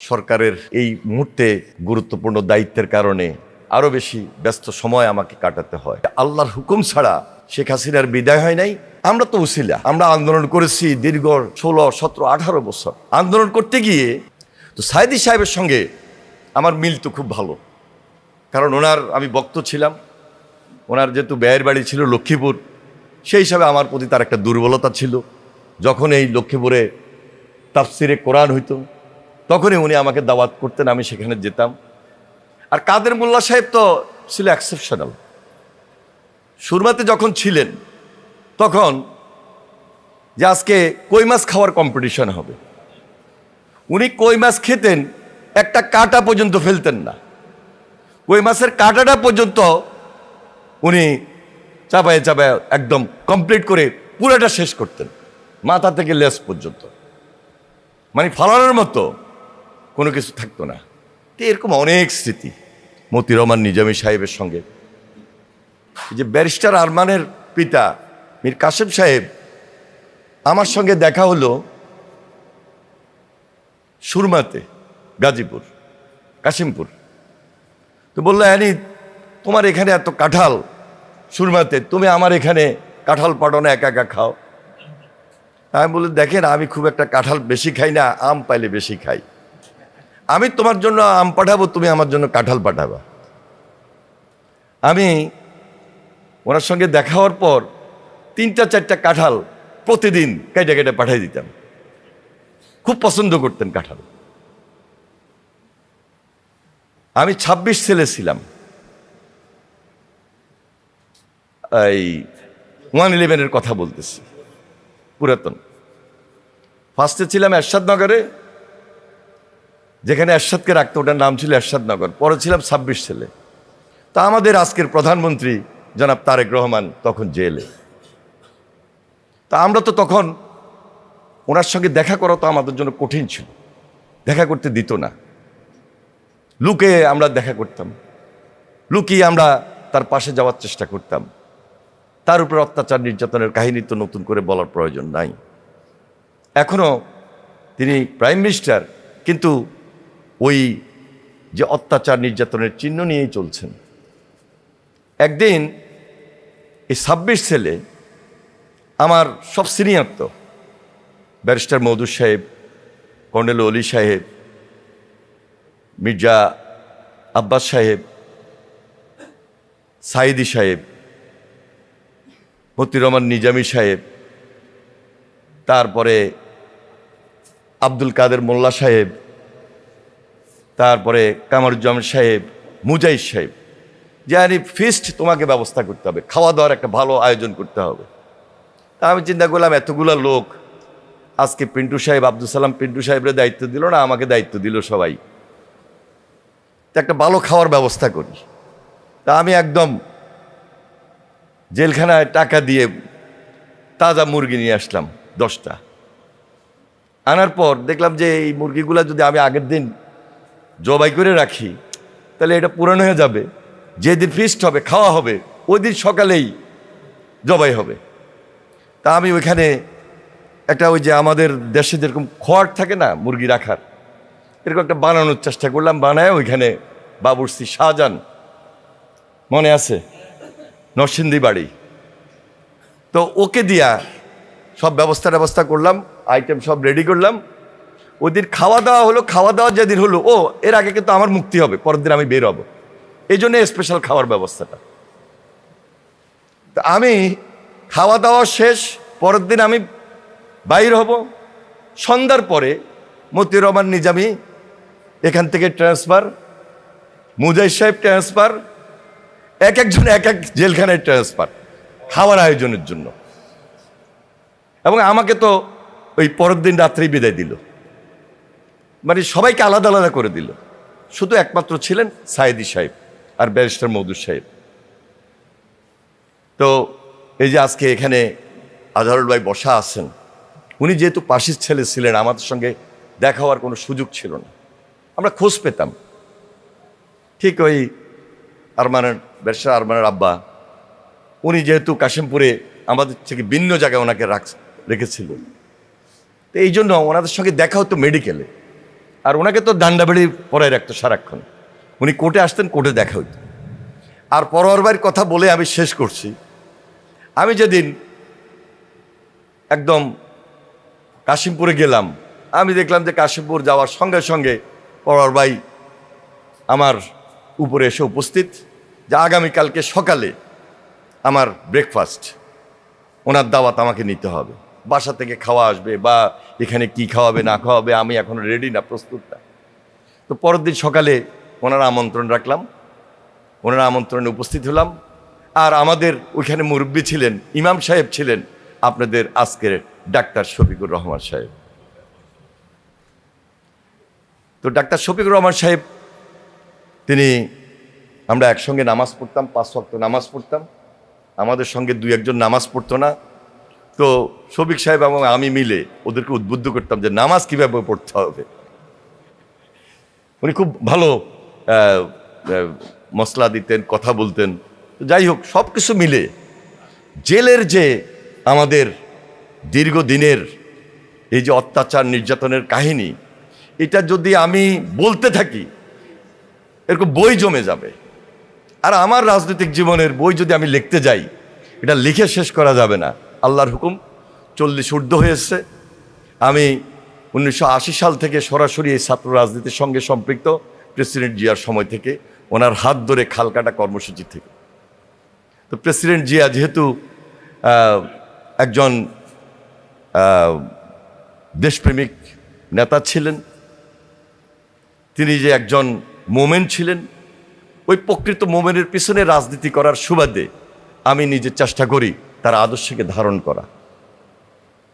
সরকারের এই মুহূর্তে গুরুত্বপূর্ণ দায়িত্বের কারণে আরো বেশি ব্যস্ত সময় আমাকে কাটাতে হয়। আল্লাহর হুকুম ছাড়া শেখ হাসিনার বিদায় হয় নাই। আমরা তো উসিলা, আমরা আন্দোলন করেছি দীর্ঘ 16, 17, 18 বছর। আন্দোলন করতে গিয়ে তো সাইদি সাহেবের সঙ্গে আমার মিল তো খুব ভালো, কারণ ওনার আমি বক্ত ছিলাম। ওনার যেহেতু ব্যয়ের বাড়ি ছিল লক্ষ্মীপুর, সেই হিসাবে আমার প্রতি তার একটা দুর্বলতা ছিল। যখন এই লক্ষ্মীপুরে তাফসিরে কোরআন হইতো তখনই উনি আমাকে দাওয়াত করতেন, আমি সেখানে যেতাম। আর কাদের মোল্লা সাহেব তো ছিল এক্সেপশনাল। সুরমাতে যখন ছিলেন তখন যে আজকে কই মাছ খাওয়ার কম্পিটিশন হবে, উনি কই মাছ খেতেন, একটা কাঁটা পর্যন্ত ফেলতেন না। কই মাছের কাঁটাটা পর্যন্ত উনি চাপায় চাপায় একদম কমপ্লিট করে পুরোটা শেষ করতেন, মাথা থেকে লেস পর্যন্ত, মানে ফালানোর মতো কোনো কিছু থাকতো না। এরকম অনেক স্মৃতি মতিউর রহমান নিজামী সাহেবের সঙ্গে। যে ব্যারিস্টার আরমানের পিতা মীর কাসেম সাহেব আমার সঙ্গে দেখা হলো সুরমাতে, গাজীপুর, কাশিমপুর। তো বললো, অ্যানি তোমার এখানে এত কাঁঠাল সুরমাতে, তুমি আমার এখানে কাঁঠাল পাঠানো একা একা খাও। আমি বলি, দেখেন আমি খুব একটা কাঁঠাল বেশি খাই না, আম পাইলে বেশি খাই। আমি তোমার জন্য আম পাঠাবো, তুমি আমার জন্য কাঁঠাল পাঠাবা। আমি ওনার সঙ্গে দেখা হওয়ার পর 3-4টা কাঁঠাল প্রতিদিন কেটে কেটে পাঠিয়ে দিতাম। খুব পছন্দ করতেন কাঁঠাল। আমি 26 ছেলে ছিলাম, এই 111-এর কথা বলতেছি, পুরাতন। ফার্স্টে ছিলাম এরশাদনগরে, যেখানে এরশাদকে রাখতো ওটার নাম ছিল এরশাদনগর। পরে ছিলাম 26 ছেলে। তা আমাদের আজকের প্রধানমন্ত্রী জনাব তারেক রহমান তখন জেলে। তা আমরা তো তখন ওনার সঙ্গে দেখা করা তো আমাদের জন্য কঠিন ছিল, দেখা করতে দিত না। লুকে আমরা দেখা করতাম, লুকিয়ে আমরা তার পাশে যাওয়ার চেষ্টা করতাম। তার উপর অত্যাচার নির্যাতনের কাহিনী তো নতুন করে বলার প্রয়োজন নাই। এখনো তিনি প্রাইম মিনিস্টার, কিন্তু ওই যে অত্যাচার নির্যাতনের চিহ্ন নিয়েই চলছেন। একদিন এই 26 ছেলে আমার সব সিনিয়র, তো ব্যারিস্টার মওদুদ সাহেব, কর্নেল অলি সাহেব, মির্জা আব্বাস সাহেব, সাইদি সাহেব, মতিউর রহমান নিজামী সাহেব, তারপরে আব্দুল কাদের মোল্লা সাহেব, তারপরে কামরুজ্জামান সাহেব, মুজাহিদ সাহেব, যে আরে ফিস্ট তোমাকে ব্যবস্থা করতে হবে, খাওয়া দাওয়ার একটা ভালো আয়োজন করতে হবে। তা আমি চিন্তা করলাম, এতগুলো লোক, আজকে পিন্টু সাহেব, আব্দুল সালাম পিন্টু সাহেবের দায়িত্ব দিল না, আমাকে দায়িত্ব দিল সবাই, তা একটা ভালো খাওয়ার ব্যবস্থা করি। তা আমি একদম জেলখানায় টাকা দিয়ে তাজা মুরগি নিয়ে আসলাম 10টা। আনার পর দেখলাম যে এই মুরগিগুলো যদি আমি আগের দিন জবাই করে রাখি তাহলে এটা পুরানো হয়ে যাবে। যেদিন ফিস্ট হবে, খাওয়া হবে, ওই দিন সকালেই জবাই হবে। তা আমি ওইখানে একটা, ওই যে আমাদের দেশে যেরকম খোয়ার থাকে না মুরগি রাখার, এরকম একটা বানানোর চেষ্টা করলাম। বানায় ওইখানে বাবুর্চি শাহজাহান, মনে আছে, নরসিংদী বাড়ি, তো ওকে দিয়া সব ব্যবস্থা করলাম, আইটেম সব রেডি করলাম। ওই দিন খাওয়া দাওয়া হলো। খাওয়া দাওয়া যেদিন হলো, ও এর আগে কিন্তু আমার মুক্তি হবে, পরের দিন আমি বের হব, এই জন্য স্পেশাল খাওয়ার ব্যবস্থাটা। তা আমি খাওয়া দাওয়া শেষ, পরের দিন আমি বাইর হব। সন্ধ্যার পরে মতিউর রহমান নিজামী এখান থেকে ট্রান্সফার, মুজাহিদ সাহেব ট্রান্সফার, এক একজন এক এক জেলখানায় ট্রান্সফার খাওয়ার আয়োজনের জন্য। এবং আমাকে তো ওই পরের দিন রাত্রেই বিদায় দিল, মানে সবাইকে আলাদা আলাদা করে দিল। শুধু একমাত্র ছিলেন সাইদি সাহেব আর ব্যারিস্টার মওদুদ সাহেব। তো এই যে আজকে এখানে আজহারুল ভাই বসা আছেন, উনি যেহেতু পাশের ছেলে ছিলেন, আমাদের সঙ্গে দেখা হওয়ার কোনো সুযোগ ছিল না, আমরা খোঁজ পেতাম। ঠিক ওই আরমানের, ব্যারিস্টার আরমানের আব্বা, উনি যেহেতু কাশিমপুরে আমাদের থেকে ভিন্ন জায়গায় ওনাকে রেখেছিল, তো এই জন্য ওনাদের সঙ্গে দেখা হতো মেডিকেলে। আর ওনাকে তো ডান্ডাবেড়ি পরায় রাখতো সারাক্ষণ। উনি কোর্টে আসতেন, কোর্টে দেখা হইত। আর পরোয়ার ভাইয়ের কথা বলে আমি শেষ করছি। আমি যেদিন একদম কাশিমপুরে গেলাম, আমি দেখলাম যে কাশিমপুর যাওয়ার সঙ্গে সঙ্গে পরোয়ার ভাই আমার উপরে এসে উপস্থিত, যে আগামীকালকে সকালে আমার ব্রেকফাস্ট, ওনার দাওয়াত আমাকে নিতে হবে, বাসা থেকে খাওয়া আসবে বা এখানে কি খাওয়াবে না খাওয়াবে আমি এখনো রেডি না, প্রস্তুত না। তো পরের দিন সকালে ওনারা আমন্ত্রণ রাখলাম, ওনারা আমন্ত্রণে উপস্থিত হলাম। আর আমাদের ওইখানে মুরব্বী ছিলেন, ইমাম সাহেব ছিলেন আপনাদের আজকের ডাক্তার শফিকুর রহমান সাহেব। তো ডাক্তার শফিকুর রহমান সাহেব, তিনি, আমরা একসঙ্গে নামাজ পড়তাম, 5 ওয়াক্ত নামাজ পড়তাম, আমাদের সঙ্গে 2-1 জন নামাজ পড়তো না। তো শফিক সাহেব এবং আমি মিলে ওদেরকে উদ্বুদ্ধ করতাম যে নামাজ কীভাবে পড়তে হবে। উনি খুব ভালো মশলা দিতেন, কথা বলতেন। যাই হোক, সব কিছু মিলে জেলের যে আমাদের দীর্ঘদিনের এই যে অত্যাচার নির্যাতনের কাহিনী, এটা যদি আমি বলতে থাকি এরকম বই জমে যাবে। আর আমার রাজনৈতিক জীবনের বই যদি আমি লিখতে যাই, এটা লিখে শেষ করা যাবে না। আল্লাহর হুকুম 40 ঊর্ধ্ব হয়েছে। আমি 1980 সাল থেকে সরাসরি এই ছাত্র রাজনীতির সঙ্গে সম্পৃক্ত, প্রেসিডেন্ট জিয়ার সময় থেকে, ওনার হাত ধরে খালকাটা কর্মসূচি থেকে। তো প্রেসিডেন্ট জিয়া যেহেতু একজন দেশপ্রেমিক নেতা ছিলেন, তিনি যে একজন মোমেন ছিলেন, ওই প্রকৃত মোমেনের পিছনে রাজনীতি করার সুবাদে আমি নিজে চেষ্টা করি তার আদর্শকে ধারণ করা।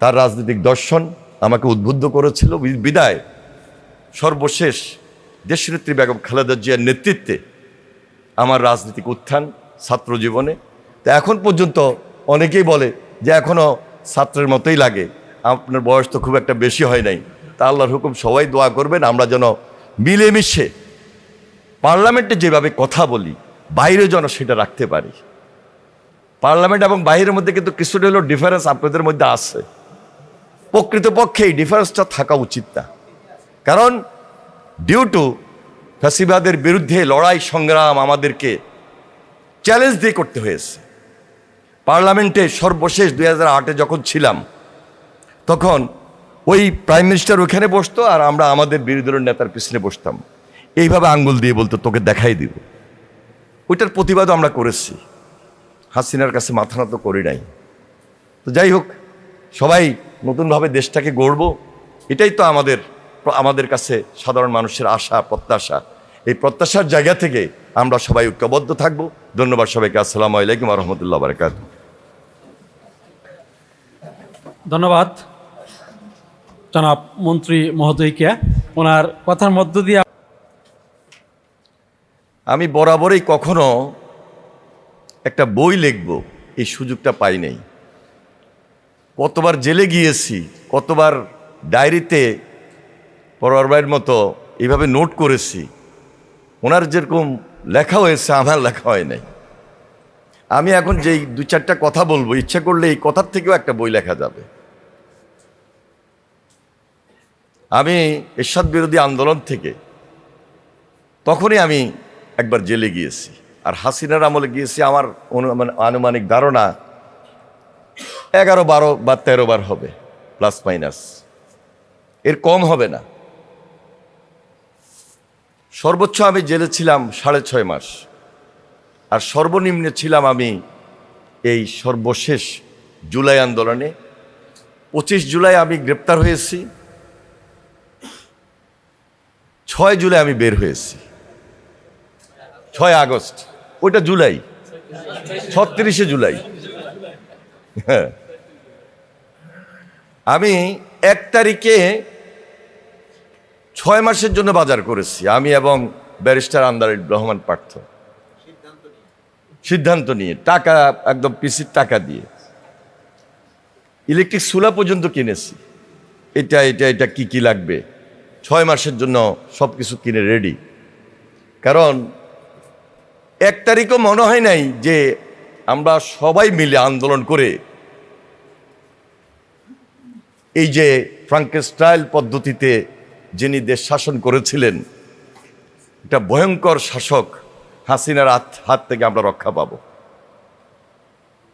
তার রাজনৈতিক দর্শন আমাকে উদ্বুদ্ধ করেছিল, বিদায় সর্বশেষ দেশনেত্রী বেগম খালেদা জিয়ার নেতৃত্বে আমার রাজনৈতিক উত্থান ছাত্র জীবনে। তো এখন পর্যন্ত অনেকেই বলে যে এখনও ছাত্রের মতোই লাগে, আপনার বয়স তো খুব একটা বেশি হয় নাই। তা আল্লাহর হুকুম, সবাই দোয়া করবেন আমরা যেন মিলেমিশে পার্লামেন্টে যেভাবে কথা বলি, বাইরে যেন সেটা রাখতে পারি। পার্লামেন্ট এবং বাইরের মধ্যে কিন্তু কিছুটা হলেও ডিফারেন্স আপনাদের মধ্যে আছে। প্রকৃতপক্ষে এই ডিফারেন্সটা থাকা উচিত না, কারণ ডিউ টু ফ্যাসিবাদের বিরুদ্ধে লড়াই সংগ্রাম আমাদেরকে চ্যালেঞ্জ দিয়ে করতে হয়েছে। পার্লামেন্টে সর্বশেষ 2008-এ যখন ছিলাম, তখন ওই প্রাইম মিনিস্টার ওখানে বসতো আর আমরা আমাদের বিরোধী দলের নেতার পিছনে বসতাম, এইভাবে আঙ্গুল দিয়ে বলতো তোকে দেখাই দিব। ওইটার প্রতিবাদও আমরা করেছি, হাসিনার কাছে মাথা নত করি নাই। তো যাই হোক, সবাই নতুনভাবে দেশটাকে গড়ব, এটাই তো আমাদের কাছে সাধারণ মানুষের আশা প্রত্যাশা। এই প্রত্যাশার জায়গা থেকে আমরা সবাই ঐক্যবদ্ধ থাকব। ধন্যবাদ সবাইকে। আসসালামু আলাইকুম ওয়া রাহমাতুল্লাহি ওয়া বারাকাতুহু। ধন্যবাদ জনাব মন্ত্রী মহোদয়কে। ওনার কথার মধ্য দিয়ে আমি বরাবরই কখনো একটা বই লিখব এই সুযোগটা পাই নাই। কতবার জেলে গিয়েছি, কতবার ডায়েরিতে পরোয়ার ভাইয়ের মতো এইভাবে নোট করেছি। ওনার যেরকম লেখা হয়েছে আমার লেখা হয় নাই। আমি এখন যেই 2-4টা কথা বলবো, ইচ্ছা করলে এই কথার থেকেও একটা বই লেখা যাবে। আমি এরশাদ বিরোধী আন্দোলন থেকে তখনই আমি একবার জেলে গিয়েছি, আর হাসিনার আমলে গিয়েছি আমার আনুমানিক ধারণা 11, 12 বা 13 বার হবে, প্লাস মাইনাস, এর কম হবে না। সর্বোচ্চ আমি জেলে ছিলাম 6.5 মাস, আর সর্বনিম্নে ছিলাম আমি এই সর্বশেষ জুলাই আন্দোলনে। 25 জুলাই আমি গ্রেপ্তার হয়েছি, 6 জুলাই আমি বের হয়েছি, 6 আগস্ট, ওইটা জুলাই, 36শে জুলাই। হ্যাঁ, আমি 1 তারিখে 6 মাসের জন্য বাজার করেছি, আমি এবং ব্যারিস্টার আন্দারুল রহমান পার্থ, সিদ্ধান্ত নিয়ে, টাকা একদম পিসির টাকা দিয়ে। ইলেকট্রিক চুলা পর্যন্ত কিনেছি, এটা কি লাগবে, 6 মাসের জন্য সব কিছু কিনে রেডি। কারণ 1 তারিখও মনে হয় নাই যে আমরা সবাই মিলে আন্দোলন করে এই যে ফ্রাঙ্কেনস্টাইন পদ্ধতিতে যিনি দেশ শাসন করেছিলেন, একটা ভয়ঙ্কর শাসক হাসিনার হাত থেকে আমরা রক্ষা পাব,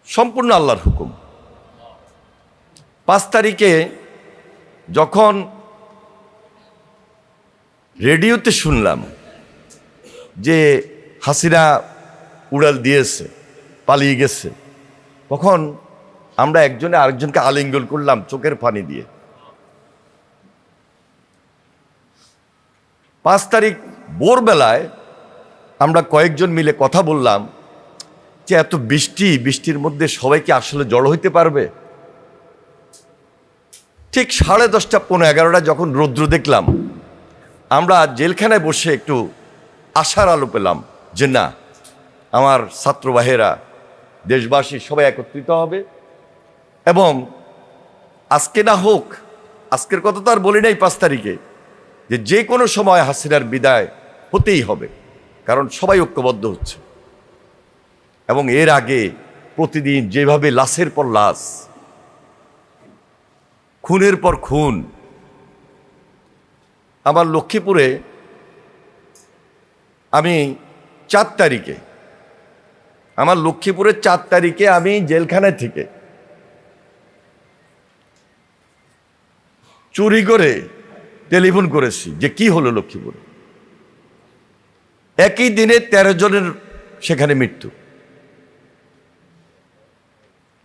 সম্পূর্ণ আল্লাহর হুকুম। 5 তারিখে যখন রেডিওতে শুনলাম যে হাসিনা উড়াল দিয়েছে, পালিয়ে গেছে, তখন আমরা একজনে আরেকজনকে আলিঙ্গন করলাম চোখের পানি দিয়ে। 5 তারিখ ভোরবেলায় আমরা কয়েকজন মিলে কথা বললাম যে এত বৃষ্টির মধ্যে সবাই কি আসলে জড়ো হইতে পারবে? ঠিক 10:30 পৌনে 11টা যখন রৌদ্র দেখলাম, আমরা জেলখানায় বসে একটু আশার আলো পেলাম যে না, আমার ছাত্র ভাইয়েরা, দেশবাসী সবাই একত্রিত হবে এবং আজকে না হোক, আজকের কথা তো আর বলি নাই 5 তারিখে, যে কোনো সময় হাসিনার বিদায় হতেই হবে, কারণ সবাই ঐক্যবদ্ধ হচ্ছে। এবং এর আগে প্রতিদিন যেভাবে লাশের পর লাশ, খুনের পর খুন, আমার লক্ষ্মীপুরে আমি 4 তারিখে, আমার লক্ষ্মীপুরের 4 তারিখে আমি জেলখানায় থেকে চুরি করে টেলিফোন করেছি যে কি হলো লক্ষ্মীপুরে। একই দিনে 13 জনের সেখানে মৃত্যু,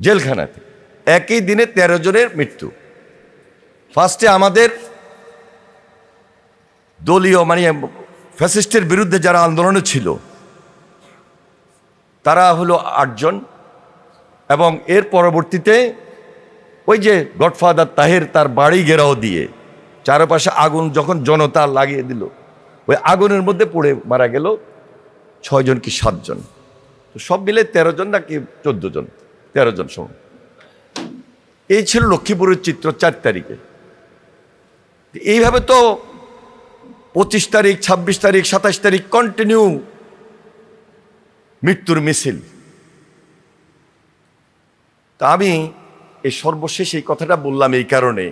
জেলখানাতে একই দিনে 13 জনের মৃত্যু। ফার্স্টে আমাদের দলীয় মানে ফ্যাসিস্টের বিরুদ্ধে যারা আন্দোলনে ছিল তারা হলো 8 জন, এবং এর পরবর্তীতে ওই যে গডফাদার তাহের তার বাড়ি ঘেরাও দিয়ে চারপাশে আগুন যখন জনতা লাগিয়ে দিল, ওই আগুনের মধ্যে পড়ে মারা গেল 6 জন কি 7 জন, তো সব মিলে 13 জন নাকি 14 জন, 13 জন সময়। এই ছিল লক্ষ্মীপুরের চিত্র 4 তারিখে। এইভাবে তো 25 তারিখ, 26 তারিখ, 27 তারিখ কন্টিনিউ মৃত্যুর মিছিল। তা আমি এই সর্বশেষ এই কথাটা বললাম এই কারণে